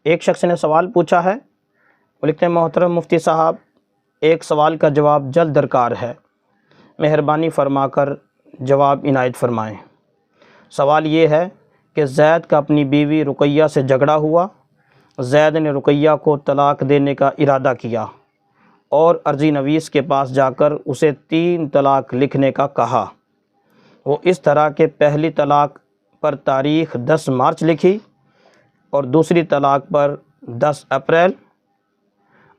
ایک شخص نے سوال پوچھا ہے، وہ لکھتے ہیں محترم مفتی صاحب، ایک سوال کا جواب جلد درکار ہے، مہربانی فرما کر جواب عنایت فرمائیں۔ سوال یہ ہے کہ زید کا اپنی بیوی رقیہ سے جھگڑا ہوا، زید نے رقیہ کو طلاق دینے کا ارادہ کیا اور عرضی نویس کے پاس جا کر اسے 3 طلاق لکھنے کا کہا۔ وہ اس طرح کہ پہلی طلاق پر تاریخ 10 مارچ لکھی اور دوسری طلاق پر 10 اپریل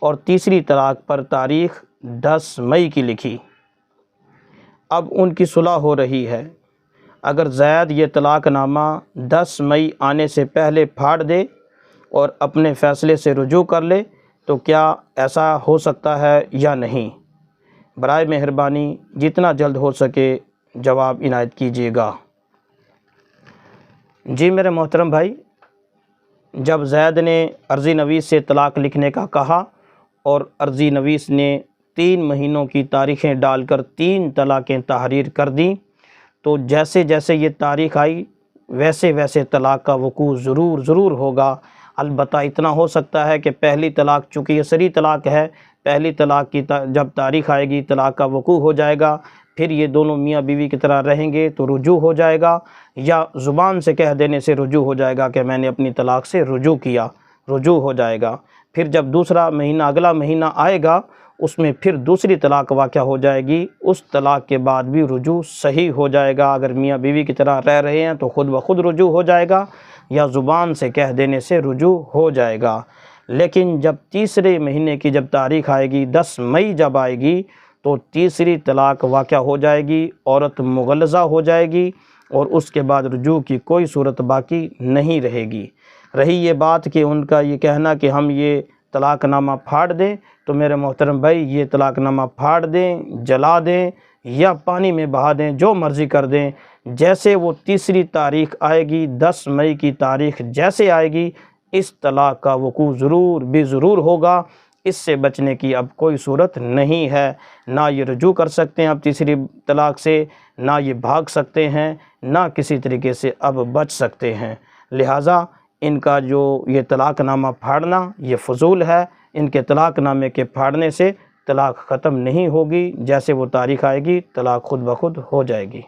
اور تیسری طلاق پر تاریخ 10 مئی کی لکھی۔ اب ان کی صلح ہو رہی ہے، اگر زید یہ طلاق نامہ 10 مئی آنے سے پہلے پھاڑ دے اور اپنے فیصلے سے رجوع کر لے تو کیا ایسا ہو سکتا ہے یا نہیں؟ برائے مہربانی جتنا جلد ہو سکے جواب عنایت کیجیے گا۔ جی میرے محترم بھائی، جب زید نے عرضی نویس سے طلاق لکھنے کا کہا اور عرضی نویس نے 3 مہینوں کی تاریخیں ڈال کر 3 طلاقیں تحریر کر دیں، تو جیسے جیسے یہ تاریخ آئی ویسے ویسے طلاق کا وقوع ضرور ہوگا۔ البتہ اتنا ہو سکتا ہے کہ پہلی طلاق، چونکہ یہ سری طلاق ہے، پہلی طلاق کی جب تاریخ آئے گی طلاق کا وقوع ہو جائے گا، پھر یہ دونوں میاں بیوی کی طرح رہیں گے تو رجوع ہو جائے گا، یا زبان سے کہہ دینے سے رجوع ہو جائے گا کہ میں نے اپنی طلاق سے رجوع کیا، رجوع ہو جائے گا۔ پھر جب دوسرا مہینہ، اگلا مہینہ آئے گا، اس میں پھر دوسری طلاق واقع ہو جائے گی، اس طلاق کے بعد بھی رجوع صحیح ہو جائے گا۔ اگر میاں بیوی کی طرح رہ رہے ہیں تو خود بخود رجوع ہو جائے گا، یا زبان سے کہہ دینے سے رجوع ہو جائے گا۔ لیکن جب تیسرے مہینے کی جب تاریخ آئے گی، 10 مئی جب آئے گی، تو تیسری طلاق واقع ہو جائے گی، عورت مغلظہ ہو جائے گی اور اس کے بعد رجوع کی کوئی صورت باقی نہیں رہے گی۔ رہی یہ بات کہ ان کا یہ کہنا کہ ہم یہ طلاق نامہ پھاڑ دیں، تو میرے محترم بھائی یہ طلاق نامہ پھاڑ دیں، جلا دیں یا پانی میں بہا دیں، جو مرضی کر دیں، جیسے وہ تیسری تاریخ آئے گی، 10 مئی کی تاریخ جیسے آئے گی، اس طلاق کا وقوع ضرور ہوگا۔ اس سے بچنے کی اب کوئی صورت نہیں ہے، نہ یہ رجوع کر سکتے ہیں اب تیسری طلاق سے، نہ یہ بھاگ سکتے ہیں، نہ کسی طریقے سے اب بچ سکتے ہیں۔ لہٰذا ان کا جو یہ طلاق نامہ پھاڑنا یہ فضول ہے۔ ان کے طلاق نامے کے پھاڑنے سے طلاق ختم نہیں ہوگی، جیسے وہ تاریخ آئے گی طلاق خود بخود ہو جائے گی۔